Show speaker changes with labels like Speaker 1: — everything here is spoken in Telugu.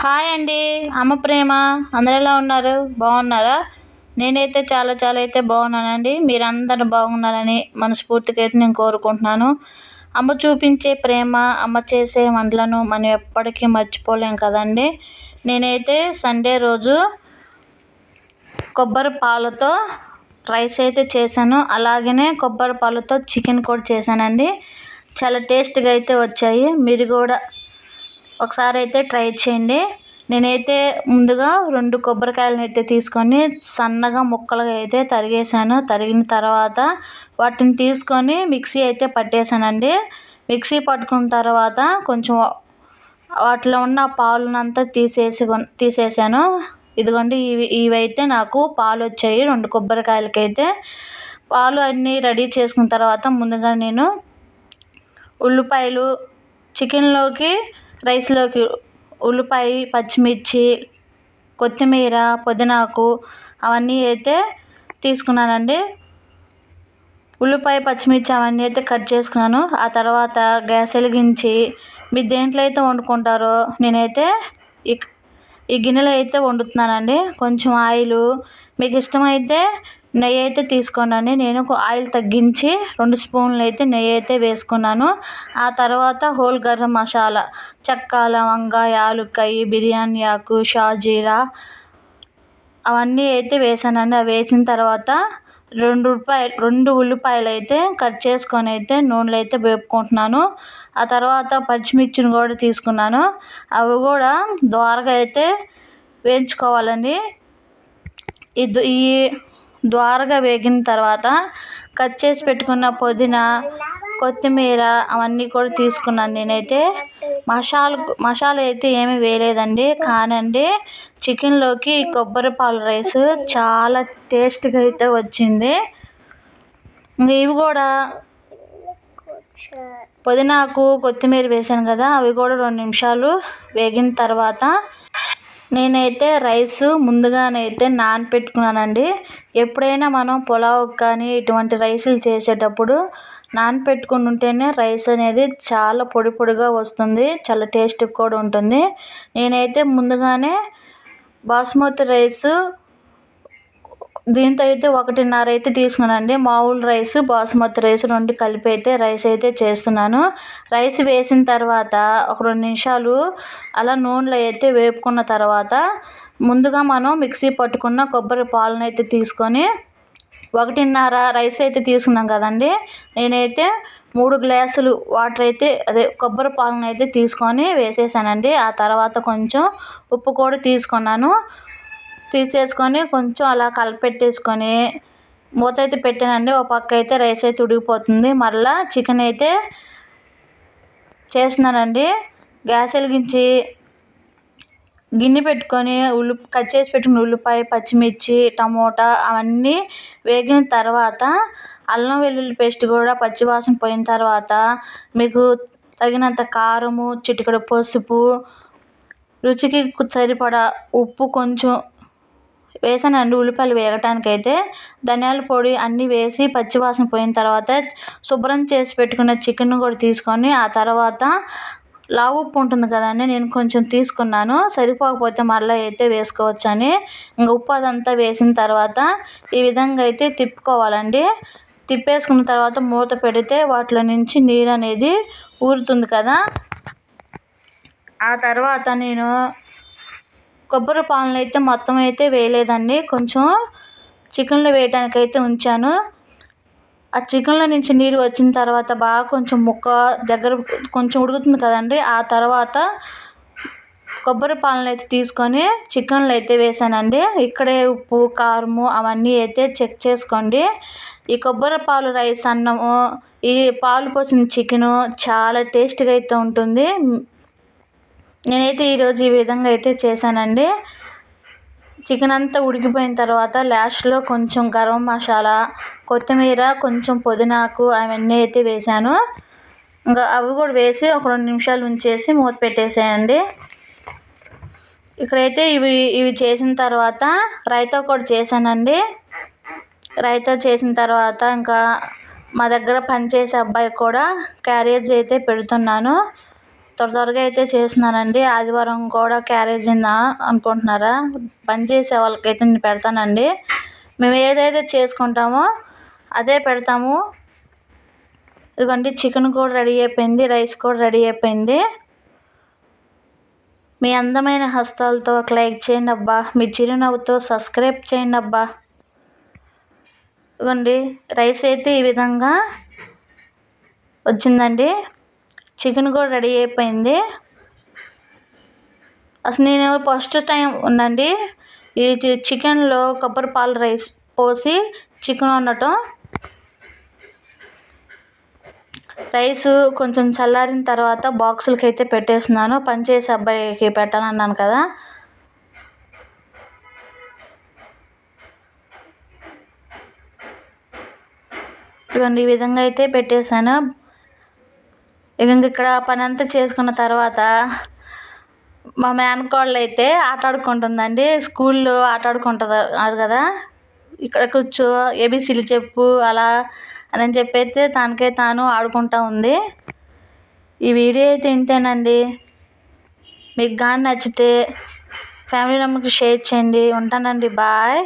Speaker 1: హాయ్ అండి. అమ్మ ప్రేమ. అందరూ ఎలా ఉన్నారు? బాగున్నారా? నేనైతే చాలా చాలా అయితే బాగున్నానండి. మీరందరూ బాగున్నారని మనస్ఫూర్తిగా అయితే నేను కోరుకుంటున్నాను. అమ్మ చూపించే ప్రేమ, అమ్మ చేసే వంటలను మనం ఎప్పటికీ మర్చిపోలేం కదండి. నేనైతే సండే రోజు కొబ్బరి పాలతో రైస్ అయితే చేశాను. అలాగనే కొబ్బరి పాలతో చికెన్ కూడా చేశానండి. చాలా టేస్ట్గా అయితే వచ్చాయి. మీరు కూడా ఒకసారి అయితే ట్రై చేయండి. నేనైతే ముందుగా 2 కొబ్బరికాయలను అయితే తీసుకొని సన్నగా ముక్కలుగా అయితే తరిగేసాను. తరిగిన తర్వాత వాటిని తీసుకొని మిక్సీ అయితే పట్టేశానండి. మిక్సీ పట్టుకున్న తర్వాత కొంచెం వాటిలో ఉన్న పాలునంతా తీసేసాను. ఇదిగోండి ఇవైతే నాకు పాలు వచ్చాయి 2 కొబ్బరికాయలకైతే. పాలు అన్నీ రెడీ చేసుకున్న తర్వాత ముందుగా నేను ఉల్లిపాయలు, చికెన్లోకి రైస్లోకి ఉల్లిపాయ, పచ్చిమిర్చి, కొత్తిమీర, పుదీనాకు అవన్నీ అయితే తీసుకున్నానండి. ఉల్లిపాయ, పచ్చిమిర్చి అవన్నీ అయితే కట్ చేసుకున్నాను. ఆ తర్వాత గ్యాస్ వెలిగించి మీరు దేంట్లో అయితే వండుకుంటారో నేనైతే ఈ గిన్నెలో అయితే వండుతున్నానండి. కొంచెం ఆయిల్, మీకు ఇష్టమైతే నెయ్యి అయితే తీసుకోండి. నేను ఆయిల్ తగ్గించి 2 స్పూన్లు అయితే నెయ్యి అయితే వేసుకున్నాను. ఆ తర్వాత హోల్ గరం మసాలా, చెక్క, లవంగ, యాలుక్కాయ, బిర్యానీ ఆకు, షాజీరా అవన్నీ అయితే వేసానండి. అవి వేసిన తర్వాత 2 ఉల్లిపాయలు అయితే కట్ చేసుకొని అయితే నూనెలో అయితే వేపుకుంటున్నాను. ఆ తర్వాత పచ్చిమిర్చిని కూడా తీసుకున్నాను. అవి కూడా దోరగా అయితే వేయించుకోవాలండి. ఈ దోరగా వేగిన తర్వాత కట్ చేసి పెట్టుకున్న పుదీనా, కొత్తిమీర అవన్నీ కూడా తీసుకున్నాను. నేనైతే మసాలా అయితే ఏమీ వేయలేదండి. కానండి చికెన్లోకి కొబ్బరి పాలు రైస్ చాలా టేస్ట్గా అయితే వచ్చింది. ఇవి కూడా పుదీనాకు, కొత్తిమీర వేసాను కదా, అవి కూడా 2 నిమిషాలు వేగిన తర్వాత నేనైతే రైస్ ముందుగానైతే నానపెట్టుకున్నానండి. ఎప్పుడైనా మనం పులావ్ కానీ ఇటువంటి రైసులు చేసేటప్పుడు నానపెట్టుకుని ఉంటేనే రైస్ అనేది చాలా పొడి పొడిగా వస్తుంది. చాలా టేస్ట్గా కూడా ఉంటుంది. నేనైతే ముందుగానే బాస్మతి రైస్ దీంతో అయితే 1.5 అయితే తీసుకున్నానండి. మామూలు రైస్, బాస్మతి రైస్ 2 కలిపి అయితే రైస్ అయితే చేస్తున్నాను. రైస్ వేసిన తర్వాత ఒక 2 నిమిషాలు అలా నూనెలో అయితే వేపుకున్న తర్వాత ముందుగా మనం మిక్సీ పట్టుకున్న కొబ్బరి పాలను అయితే తీసుకొని 1.5 రైస్ అయితే తీసుకున్నాం కదండి. నేనైతే 3 గ్లాసులు వాటర్ అయితే కొబ్బరి పాలను అయితే తీసుకొని వేసేసానండి. ఆ తర్వాత కొంచెం ఉప్పు కూడా తీసేసుకొని కొంచెం అలా కలిపెట్టేసుకొని మూత అయితే పెట్టానండి. ఒక పక్క అయితే రైస్ అయితే ఉడికిపోతుంది. మరలా చికెన్ అయితే చేస్తున్నానండి. గ్యాస్ వెలిగించి గిన్నె పెట్టుకొని కట్ చేసి పెట్టుకున్న ఉల్లిపాయ, పచ్చిమిర్చి, టమోటా అవన్నీ వేగిన తర్వాత అల్లం వెల్లుల్లి పేస్ట్ కూడా పచ్చివాసన పోయిన తర్వాత మీకు తగినంత కారము, చిటికెడు పసుపు, రుచికి సరిపడా ఉప్పు కొంచెం వేసానండి. ఉల్లిపాయలు వేగటానికి అయితే ధనియాల పొడి అన్నీ వేసి పచ్చివాసన పోయిన తర్వాత శుభ్రం చేసి పెట్టుకున్న చికెన్ కూడా తీసుకొని ఆ తర్వాత లావు ఉప్పు ఉంటుంది కదండి, నేను కొంచెం తీసుకున్నాను. సరిపోకపోతే మళ్ళీ అయితే వేసుకోవచ్చని ఇంకా ఉప్పు అదంతా వేసిన తర్వాత ఈ విధంగా అయితే తిప్పుకోవాలండి. తిప్పేసుకున్న తర్వాత మూత పెడితే వాటిలో నుంచి నీరు అనేది ఊరుతుంది కదా. ఆ తర్వాత నేను కొబ్బరి పాలను అయితే మొత్తం అయితే వేయలేదండి. కొంచెం చికెన్లో వేయడానికి అయితే ఉంచాను. ఆ చికెన్లో నుంచి నీరు వచ్చిన తర్వాత బాగా కొంచెం ముక్క దగ్గర కొంచెం ఉడుకుతుంది కదండి. ఆ తర్వాత కొబ్బరి పాలను అయితే తీసుకొని చికెన్లో అయితే వేసానండి. ఇక్కడే ఉప్పు, కారము అవన్నీ అయితే చెక్ చేసుకోండి. ఈ కొబ్బరి పాలు రైస్ అన్నము, ఈ పాలు పోసిన చికెను చాలా టేస్ట్గా అయితే ఉంటుంది. నేనైతే ఈరోజు ఈ విధంగా అయితే చేశానండి. చికెన్ అంతా ఉడికిపోయిన తర్వాత లాస్ట్లో కొంచెం గరం మసాలా, కొత్తిమీర, కొంచెం పుదీనాకు అవన్నీ అయితే వేసాను. ఇంకా అవి కూడా వేసి ఒక 2 నిమిషాలు ఉంచేసి మూత పెట్టేసేయండి. ఇక్కడైతే ఇవి చేసిన తర్వాత రైతా కూడా చేశానండి. రైతా చేసిన తర్వాత ఇంకా మా దగ్గర పనిచేసే అబ్బాయి కూడా క్యారేజ్ అయితే పెడుతున్నాను. త్వరగా అయితే చేస్తున్నానండి. ఆదివారం కూడా క్యారేజ్ అనుకుంటున్నారా? పని చేసే వాళ్ళకైతే నేను పెడతానండి. మేము ఏదైతే చేసుకుంటామో అదే పెడతాము. ఇదిగోండి చికెన్ కూడా రెడీ అయిపోయింది, రైస్ కూడా రెడీ అయిపోయింది. మీ అందమైన హస్తాలతో ఒక లైక్ చేయండి అబ్బా, మీ చిరునవ్వుతో సబ్స్క్రైబ్ చేయండి అబ్బా. ఇదిగోండి రైస్ అయితే ఈ విధంగా వచ్చిందండి. చికెన్ కూడా రెడీ అయిపోయింది. అసలు నేను ఫస్ట్ టైం ఉందండి ఈ చికెన్లో కొబ్బరి పాలు రైస్ పోసి చికెన్ వండటం. రైస్ కొంచెం చల్లారిన తర్వాత బాక్సులకి అయితే పెట్టేస్తున్నాను. పనిచేసే అబ్బాయికి పెట్టాలన్నాను కదా. ఇవన్నీ ఈ విధంగా అయితే పెట్టేశాను. ఇక్కడ పని అంతా చేసుకున్న తర్వాత మా మేనకోడలు అయితే ఆట ఆడుకుంటుందండి. స్కూల్లో ఆట ఆడుకుంటారు కదా, ఇక్కడ కూర్చో ఏబీసీలు చెప్పు అలా అని చెప్పైతే తనకే తాను ఆడుకుంటూ ఉంది. ఈ వీడియో అయితే ఇంతేనండి. మీకు కానీ నచ్చితే ఫ్యామిలీ మెంబర్కి షేర్ చేయండి. ఉంటానండి, బాయ్.